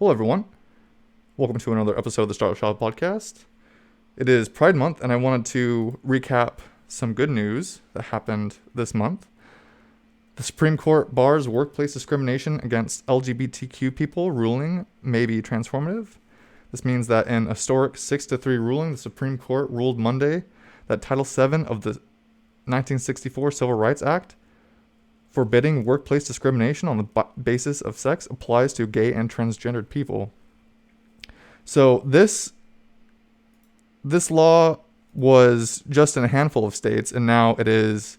Hello, everyone. Welcome to another episode of the Starchild podcast. It is Pride Month, and I wanted to recap some good news that happened this month. The Supreme Court bars workplace discrimination against LGBTQ people ruling may be transformative. This means that in a historic 6-3 ruling, the Supreme Court ruled Monday that Title VII of the 1964 Civil Rights Act, forbidding workplace discrimination on the basis of sex, applies to gay and transgendered people. So this law was just in a handful of states, and now it is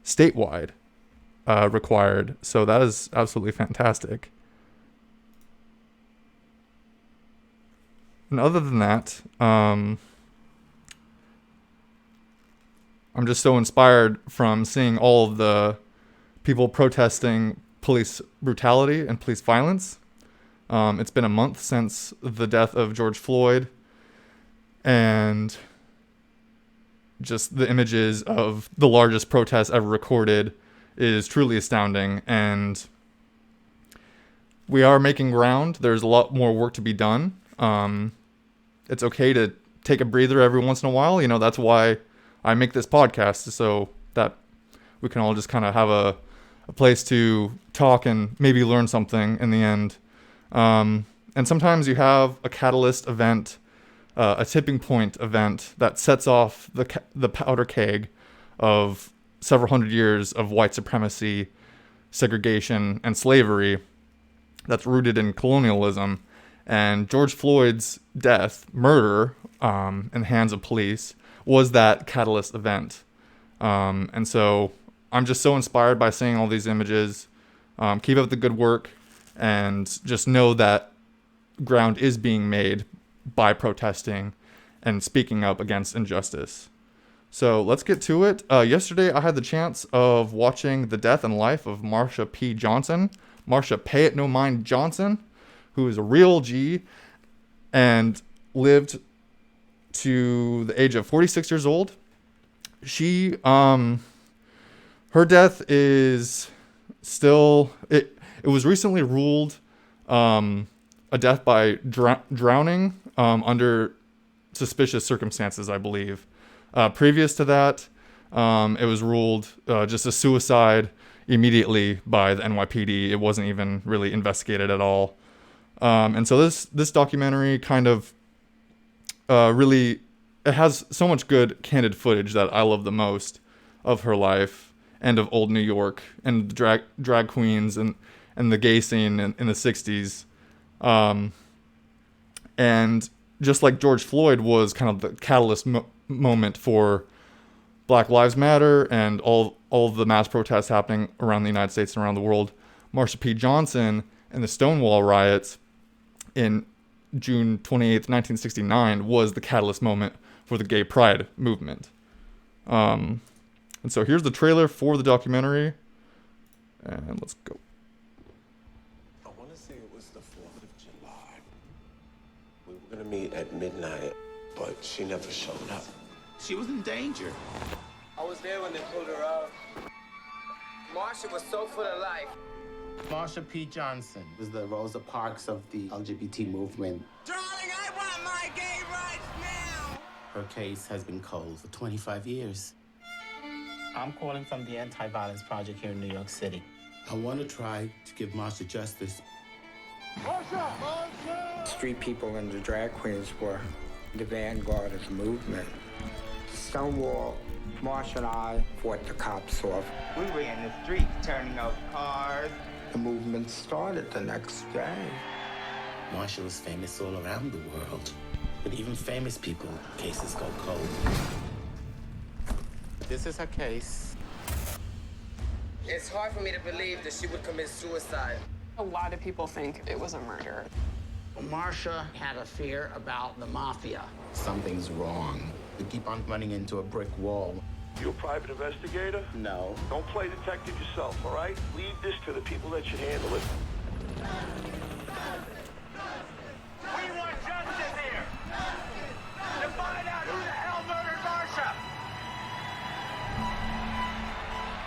statewide required. So that is absolutely fantastic. And other than that, I'm just so inspired from seeing all of the people protesting police brutality and police violence. It's been a month since the death of George Floyd, and just the images of the largest protest ever recorded is truly astounding. And we are making ground. There's a lot more work to be done. It's okay to take a breather every once in a while. You know, that's why I make this podcast, so that we can all just kind of have a place to talk and maybe learn something in the end. And sometimes you have a catalyst event, a tipping point event that sets off the powder keg of several hundred years of white supremacy, segregation, and slavery that's rooted in colonialism. And George Floyd's murder, in the hands of police, was that catalyst event. And so I'm just so inspired by seeing all these images. Keep up the good work, and just know that ground is being made by protesting and speaking up against injustice. So let's get to it. Yesterday, I had the chance of watching the death and life of Marsha P. Marsha Pay It No Mind Johnson, who is a real G and lived to the age of 46 years old. She, her death is still, it was recently ruled a death by drowning under suspicious circumstances, I believe. Previous to that, it was ruled just a suicide immediately by the NYPD. It wasn't even really investigated at all. And so this documentary kind of really, it has so much good candid footage that I love the most of her life and of old New York and the drag queens and the gay scene in the 60s. And just like George Floyd was kind of the catalyst moment for Black Lives Matter and all of the mass protests happening around the United States and around the world, Marsha P. Johnson and the Stonewall Riots in June 28th, 1969 was the catalyst moment for the gay pride movement. And so here's the trailer for the documentary, and let's go. I want to say it was the 4th of July. We were going to meet at midnight, but she never showed up. She was in danger. I was there when they pulled her out. Marsha was so full of life. Marsha P. Johnson was the Rosa Parks of the LGBT movement. Darling, I want my gay rights now! Her case has been cold for 25 years. I'm calling from the Anti-Violence Project here in New York City. I want to try to give Marsha justice. Marsha! Marsha! Street people and the drag queens were the vanguard of the movement. Stonewall, Marsha and I fought the cops off. We were in the streets turning out cars. The movement started the next day. Marsha was famous all around the world, but even famous people, cases go cold. This is her case. It's hard for me to believe that she would commit suicide. A lot of people think it was a murder. Marsha had a fear about the mafia. Something's wrong. We keep on running into a brick wall. You a private investigator? No. Don't play detective yourself, all right? Leave this to the people that should handle it. We want justice here! To find out who the hell murdered Marsha!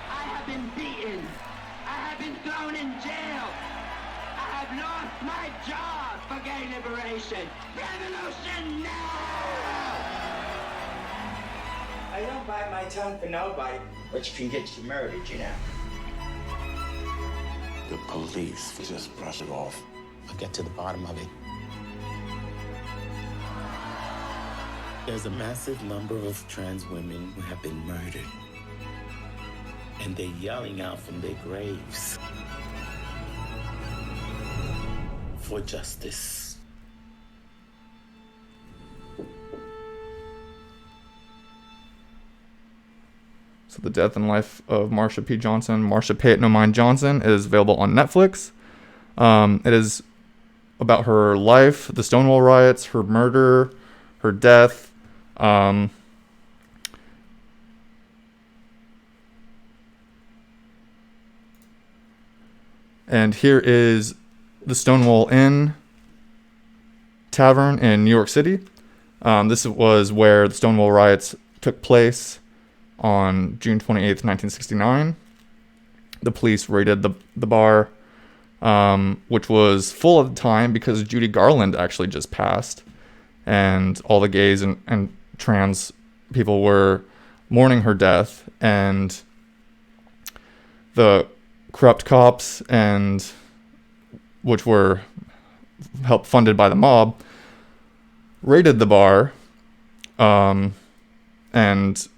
I have been beaten. I have been thrown in jail. I have lost My job for gay liberation. Revolution now! I don't bite my tongue for nobody, which can get you murdered, you know. The police just brush it off. I'll get to the bottom of it. There's a massive number of trans women who have been murdered. And they're yelling out from their graves for justice. So the death and life of Marsha P. Johnson, Marsha Pay It No Mind Johnson, is available on Netflix. It is about her life, the Stonewall Riots, her murder, her death. And here is the Stonewall Inn Tavern in New York City. This was where the Stonewall Riots took place on June 28th, 1969. The police raided the bar, which was full at the time because Judy Garland actually just passed. And all the gays and trans people were mourning her death. And the corrupt cops, and which were helped funded by the mob, raided the bar and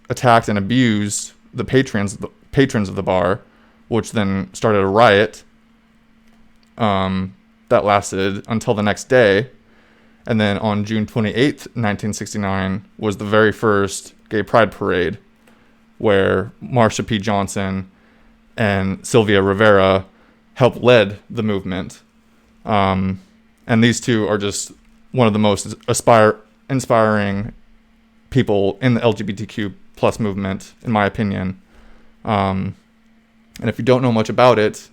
attacked and abused the patrons of the bar, which then started a riot that lasted until the next day. And then on June 28th, 1969, was the very first gay pride parade where Marsha P. Johnson and Sylvia Rivera helped lead the movement. And these two are just one of the most inspiring people in the LGBTQ plus movement, in my opinion. And if you don't know much about it,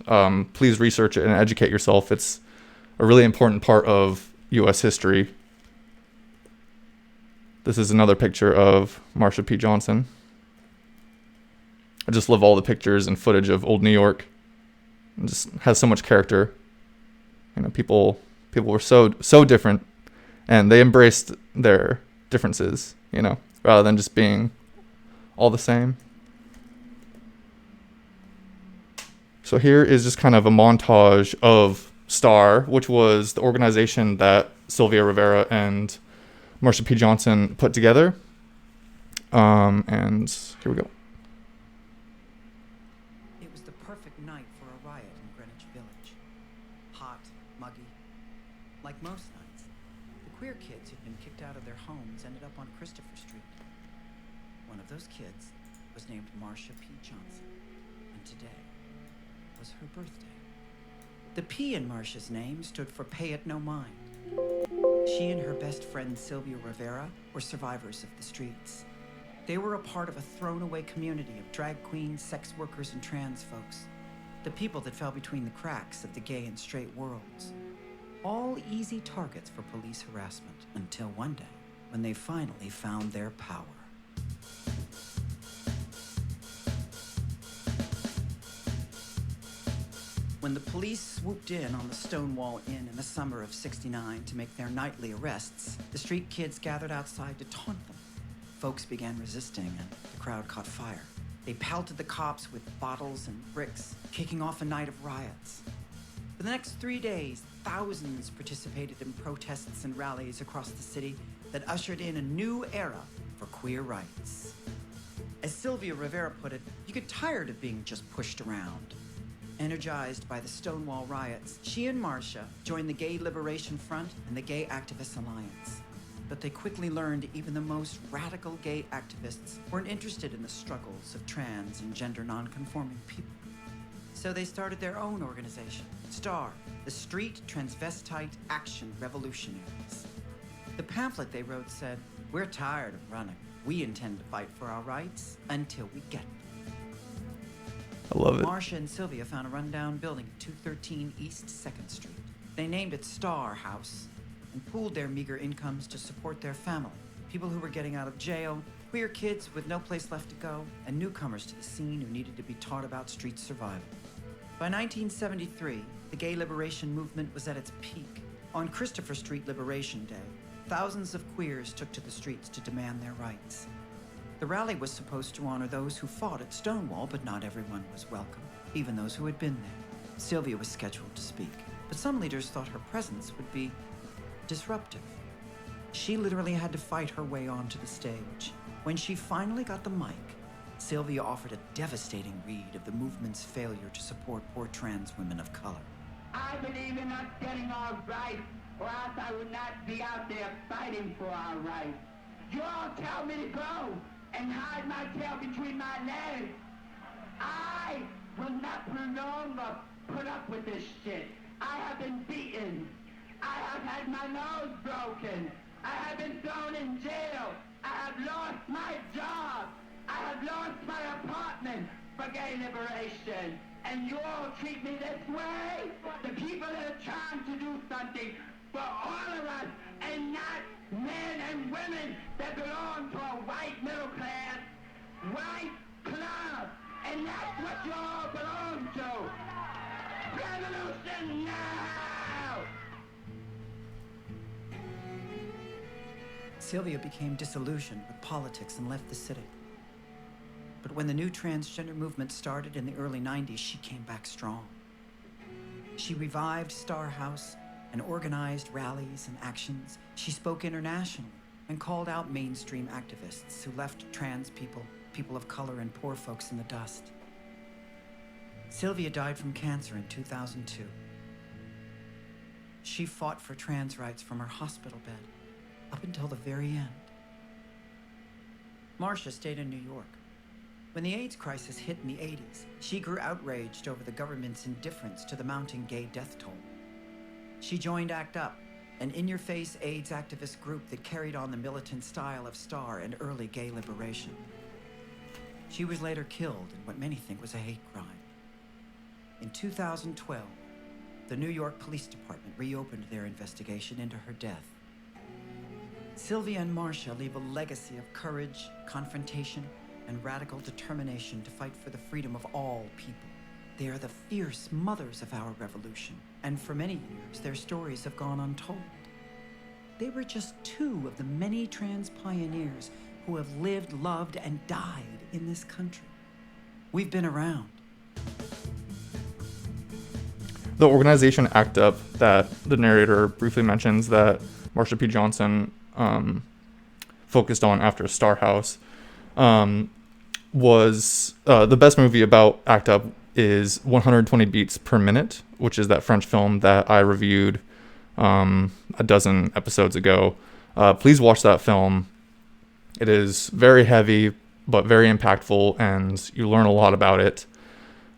please research it and educate yourself. It's a really important part of U.S. history. This is another picture of Marsha P. Johnson. I just love all the pictures and footage of old New York. It just has so much character. You know, people were so different, and they embraced their differences, you know, rather than just being all the same. So here is just kind of a montage of STAR, which was the organization that Sylvia Rivera and Marsha P. Johnson put together. And here we go. It was the perfect night for a riot in Greenwich Village. Hot, muggy. Like most nights, the queer kids who'd been kicked out of their homes ended up on Christopher Street. One of those kids was named Marsha P. Johnson, and today was her birthday. The P in Marsha's name stood for Pay It No Mind. She and her best friend Sylvia Rivera were survivors of the streets. They were a part of a thrown-away community of drag queens, sex workers, and trans folks. The people that fell between the cracks of the gay and straight worlds. All easy targets for police harassment until one day when they finally found their power. When the police swooped in on the Stonewall Inn in the summer of '69 to make their nightly arrests, the street kids gathered outside to taunt them. Folks began resisting, and the crowd caught fire. They pelted the cops with bottles and bricks, kicking off a night of riots. For the next 3 days, thousands participated in protests and rallies across the city that ushered in a new era for queer rights. As Sylvia Rivera put it, you get tired of being just pushed around. Energized by the Stonewall Riots, she and Marsha joined the Gay Liberation Front and the Gay Activists Alliance. But they quickly learned even the most radical gay activists weren't interested in the struggles of trans and gender non-conforming people. So they started their own organization, STAR, the Street Transvestite Action Revolutionaries. The pamphlet they wrote said, "We're tired of running. We intend to fight for our rights until we get them." I love it. Marsha and Sylvia found a rundown building at 213 East 2nd Street. They named it Star House and pooled their meager incomes to support their family, people who were getting out of jail, queer kids with no place left to go, and newcomers to the scene who needed to be taught about street survival. By 1973, the gay liberation movement was at its peak. On Christopher Street Liberation Day, thousands of queers took to the streets to demand their rights. The rally was supposed to honor those who fought at Stonewall, but not everyone was welcome, even those who had been there. Sylvia was scheduled to speak, but some leaders thought her presence would be disruptive. She literally had to fight her way onto the stage. When she finally got the mic, Sylvia offered a devastating read of the movement's failure to support poor trans women of color. I believe in us getting our rights, or else I would not be out there fighting for our rights. You all tell me to go and hide my tail between my legs. I will not no longer put up with this shit. I have been beaten. I have had my nose broken. I have been thrown in jail. I have lost my job. I have lost my apartment for gay liberation. And you all treat me this way? The people that are trying to do something for all of us and not men and women that belong to a white middle class, white club. And that's what you all belong to. Revolution now! Sylvia became disillusioned with politics and left the city. But when the new transgender movement started in the early 90s, she came back strong. She revived Star House and organized rallies and actions. She spoke internationally and called out mainstream activists who left trans people, people of color, and poor folks in the dust. Sylvia died from cancer in 2002. She fought for trans rights from her hospital bed up until the very end. Marsha stayed in New York. When the AIDS crisis hit in the 80s, she grew outraged over the government's indifference to the mounting gay death toll. She joined ACT UP, an in-your-face AIDS activist group that carried on the militant style of Star and early gay liberation. She was later killed in what many think was a hate crime. In 2012, the New York Police Department reopened their investigation into her death. Sylvia and Marsha leave a legacy of courage, confrontation, and radical determination to fight for the freedom of all people. They are the fierce mothers of our revolution, and for many years, their stories have gone untold. They were just two of the many trans pioneers who have lived, loved, and died in this country. We've been around. The organization ACT UP that the narrator briefly mentions that Marsha P. Johnson focused on after Star House was the best movie about ACT UP is 120 Beats Per Minute, which is that French film that I reviewed a dozen episodes ago. Please watch that film. It is very heavy, but very impactful, and you learn a lot about it.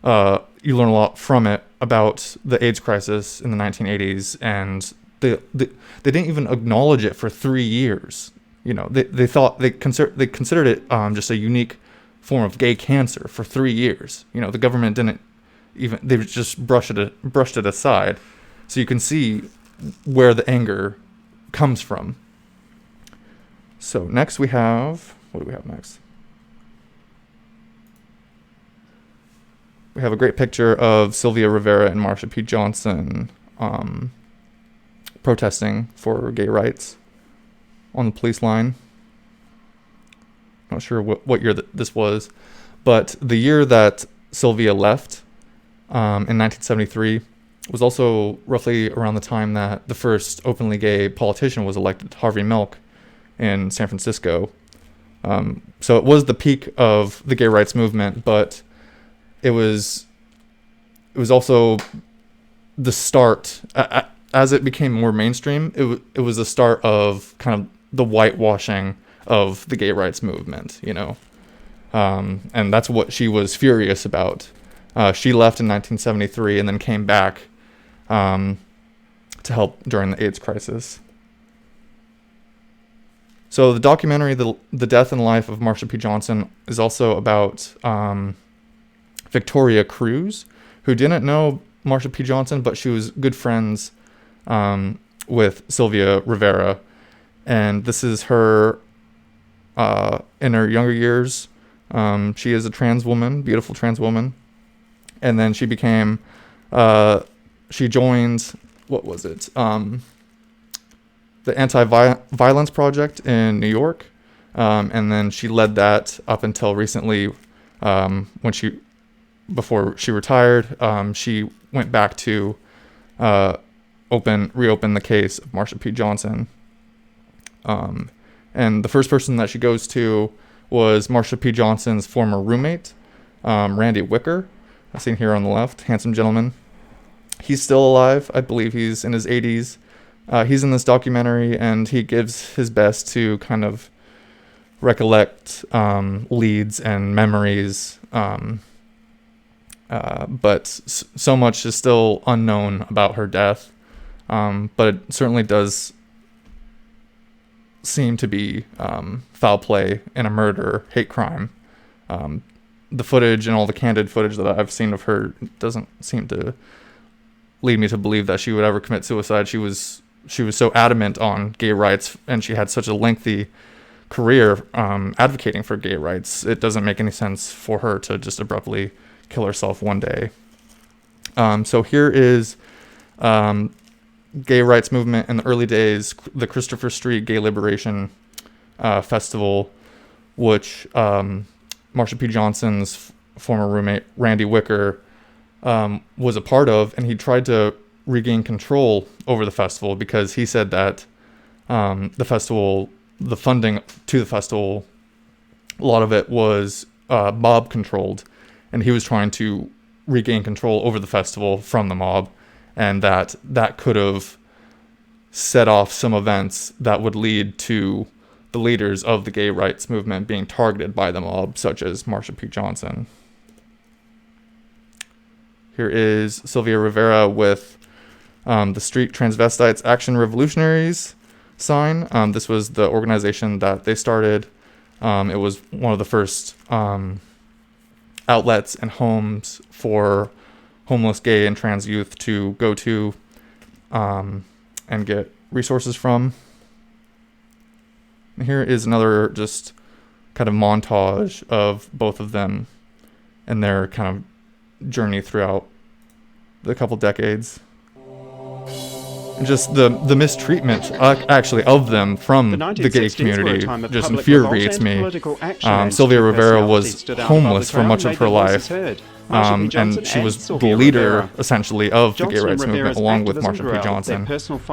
You learn a lot from it about the AIDS crisis in the 1980s, and they didn't even acknowledge it for 3 years. You know, they considered it just a unique form of gay cancer for 3 years. You know, the government didn't even, they just brushed it aside. So you can see where the anger comes from. So next we have, what do we have next? We have a great picture of Sylvia Rivera and Marsha P. Johnson protesting for gay rights on the police line. Not sure what year this was, but the year that Sylvia left in 1973 was also roughly around the time that the first openly gay politician was elected, Harvey Milk, in San Francisco. So it was the peak of the gay rights movement, but it was also the start, as it became more mainstream, it was the start of kind of the whitewashing of the gay rights movement, you know. And that's what she was furious about. She left in 1973 and then came back to help during the AIDS crisis. So the documentary, The Death and Life of Marsha P. Johnson, is also about Victoria Cruz, who didn't know Marsha P. Johnson, but she was good friends with Sylvia Rivera. And this is her in her younger years. She is a trans woman, beautiful trans woman. And then she became she joined, what was it? The Anti-Violence Project in New York. And then she led that up until recently, before she retired. She went back to reopen the case of Marsha P. Johnson. And the first person that she goes to was Marsha P. Johnson's former roommate, Randy Wicker, as seen here on the left, handsome gentleman. He's still alive. I believe he's in his 80s. He's in this documentary, and he gives his best to kind of recollect leads and memories. But so much is still unknown about her death. But it certainly does seem to be foul play and a murder, hate crime. The footage and all the candid footage that I've seen of her doesn't seem to lead me to believe that she would ever commit suicide. She was so adamant on gay rights, and she had such a lengthy career advocating for gay rights. It doesn't make any sense for her to just abruptly kill herself one day. So here is gay rights movement in the early days, the Christopher Street Gay Liberation Festival, which Marsha P. Johnson's former roommate, Randy Wicker, was a part of, and he tried to regain control over the festival because he said that the funding to the festival, a lot of it was mob controlled, and he was trying to regain control over the festival from the mob, and that could have set off some events that would lead to the leaders of the gay rights movement being targeted by the mob, such as Marsha P. Johnson. Here is Sylvia Rivera with the Street Transvestites Action Revolutionaries sign. This was the organization that they started. It was one of the first outlets and homes for homeless gay and trans youth to go to and get resources from. And here is another just kind of montage of both of them and their kind of journey throughout the couple decades. And just the mistreatment, actually, of them from the gay community just infuriates me. Sylvia Rivera was homeless for much of her life, and she was the leader, essentially, of the gay rights movement, along with Marsha P. Johnson.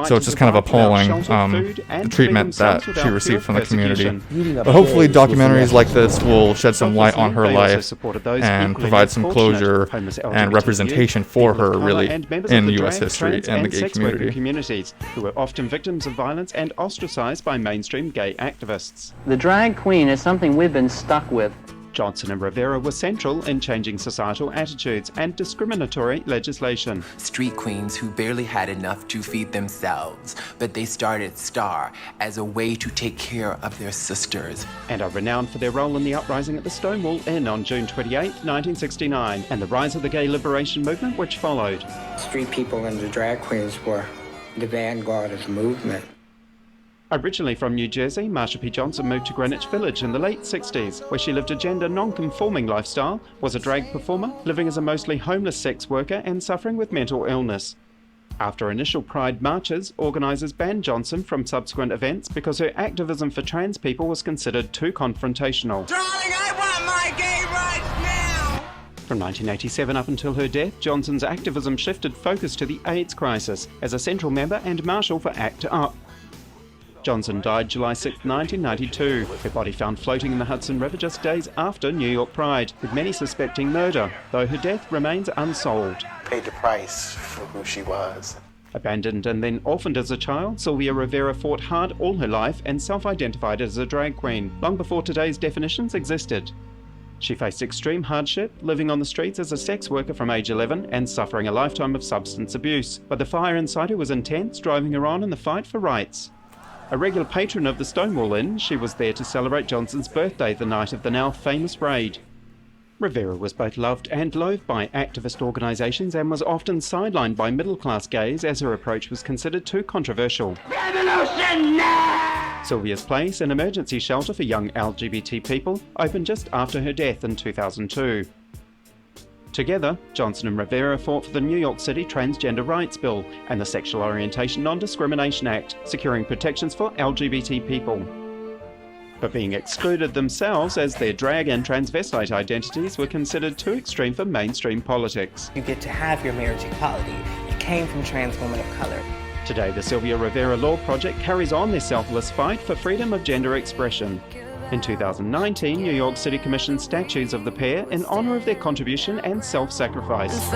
So it's just kind of appalling, the treatment that she received from the community. But hopefully documentaries like this will shed some light on her life and provide some closure and representation for her, really, in U.S. history and the gay community. Who were often victims of violence and ostracized by mainstream gay activists. The drag queen is something we've been stuck with. Johnson and Rivera were central in changing societal attitudes and discriminatory legislation. Street queens who barely had enough to feed themselves, but they started Star as a way to take care of their sisters. And are renowned for their role in the uprising at the Stonewall Inn on June 28, 1969, and the rise of the gay liberation movement which followed. Street people and the drag queens were the vanguard of the movement. Originally from New Jersey, Marsha P. Johnson moved to Greenwich Village in the late 60s, where she lived a gender non-conforming lifestyle, was a drag performer, living as a mostly homeless sex worker and suffering with mental illness. After initial pride marches, organisers banned Johnson from subsequent events because her activism for trans people was considered too confrontational. Darling, I want my gay rights now! From 1987 up until her death, Johnson's activism shifted focus to the AIDS crisis as a central member and marshal for ACT UP. Johnson died July 6, 1992, her body found floating in the Hudson River just days after New York Pride, with many suspecting murder, though her death remains unsolved. Paid the price for who she was. Abandoned and then orphaned as a child, Sylvia Rivera fought hard all her life and self-identified as a drag queen, long before today's definitions existed. She faced extreme hardship, living on the streets as a sex worker from age 11 and suffering a lifetime of substance abuse. But the fire inside her was intense, driving her on in the fight for rights. A regular patron of the Stonewall Inn, she was there to celebrate Johnson's birthday the night of the now famous raid. Rivera was both loved and loathed by activist organisations and was often sidelined by middle-class gays as her approach was considered too controversial. Revolution now! Sylvia's Place, an emergency shelter for young LGBT people, opened just after her death in 2002. Together, Johnson and Rivera fought for the New York City Transgender Rights Bill and the Sexual Orientation Non-Discrimination Act, securing protections for LGBT people. But being excluded themselves as their drag and transvestite identities were considered too extreme for mainstream politics. You get to have your marriage equality. It came from trans women of color. Today, the Sylvia Rivera Law Project carries on their selfless fight for freedom of gender expression. In 2019, New York City commissioned statues of the pair in honor of their contribution and self-sacrifice.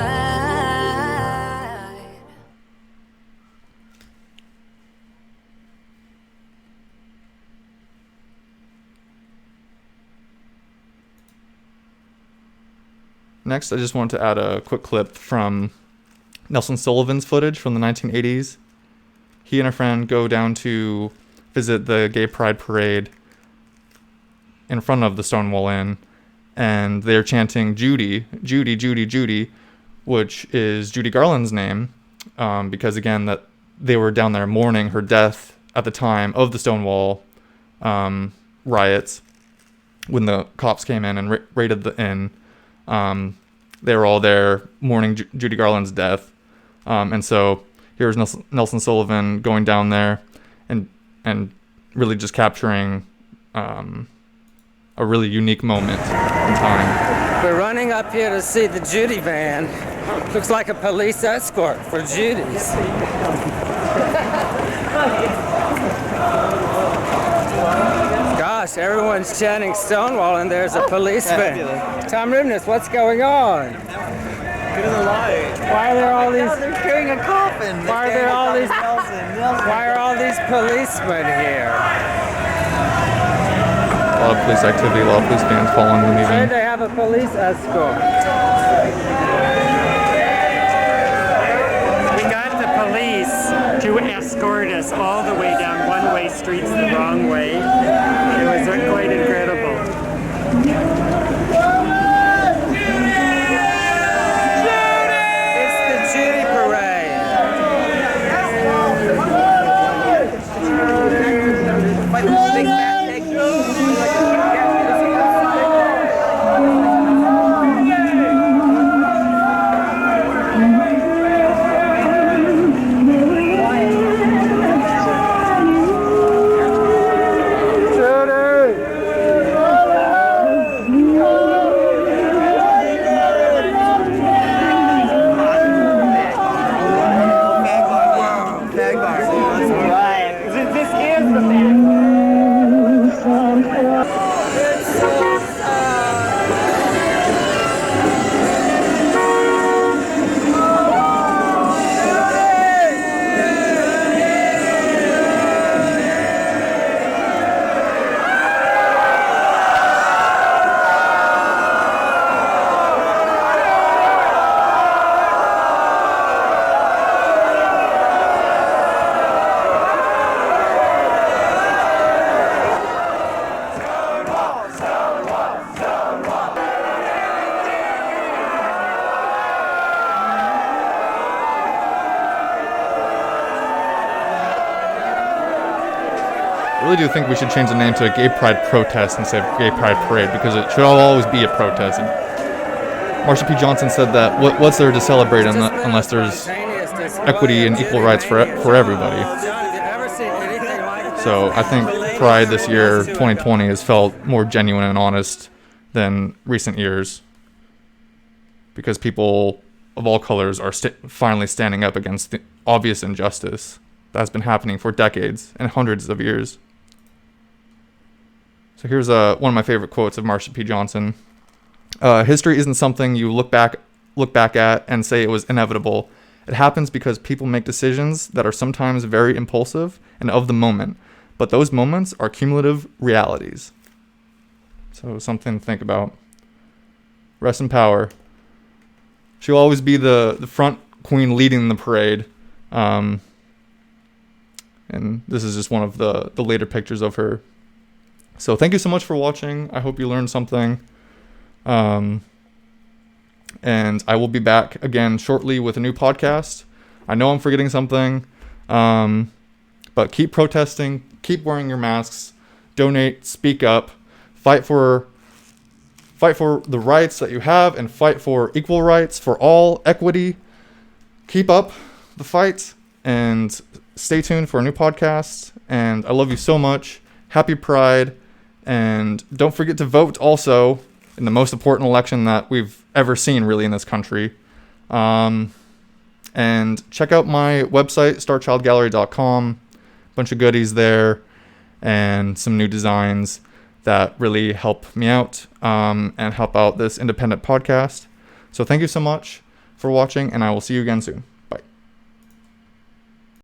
Next, I just wanted to add a quick clip from Nelson Sullivan's footage from the 1980s. He and a friend go down to visit the Gay Pride Parade in front of the Stonewall Inn, and they're chanting Judy, Judy, Judy, Judy, which is Judy Garland's name, because again, that they were down there mourning her death at the time of the Stonewall riots when the cops came in and raided the inn. They were all there mourning Judy Garland's death. And so here's Nelson Sullivan going down there and really just capturing a really unique moment in time. We're running up here to see the Judy van. Looks like a police escort for Judy's. Gosh, everyone's chanting Stonewall and there's a policeman. Tom Ribness, what's going on? Get in the light. Why are there all these? They're carrying a coffin. Why are all these policemen here? A lot of police activity, a lot of police bands following them Say even. they have a police escort. We got the police to escort us all the way down one-way streets the wrong way. It was quite incredible. It's the Judy parade. I really do think we should change the name to a Gay Pride Protest instead of Gay Pride Parade, because it should always be a protest. And Marsha P. Johnson said that what's there to celebrate unless there's equity and equal rights for everybody. So I think Pride this year, 2020, has felt more genuine and honest than recent years, because people of all colors are finally standing up against the obvious injustice that's been happening for decades and hundreds of years. So here's one of my favorite quotes of Marsha P. Johnson. History isn't something you look back at and say it was inevitable. It happens because people make decisions that are sometimes very impulsive and of the moment, but those moments are cumulative realities. So something to think about. Rest in power. She'll always be the front queen leading the parade. And this is just one of the later pictures of her. So thank you so much for watching. I hope you learned something. And I will be back again shortly with a new podcast. I know I'm forgetting something. But keep protesting. Keep wearing your masks. Donate. Speak up. Fight for Fight for the rights that you have and fight for equal rights for all, equity. Keep up the fight and stay tuned for a new podcast. And I love you so much. Happy Pride. And don't forget to vote also in the most important election that we've ever seen really in this country. And check out my website, starchildgallery.com. Bunch of goodies there and some new designs that really help me out and help out this independent podcast. So thank you so much for watching, and I will see you again soon.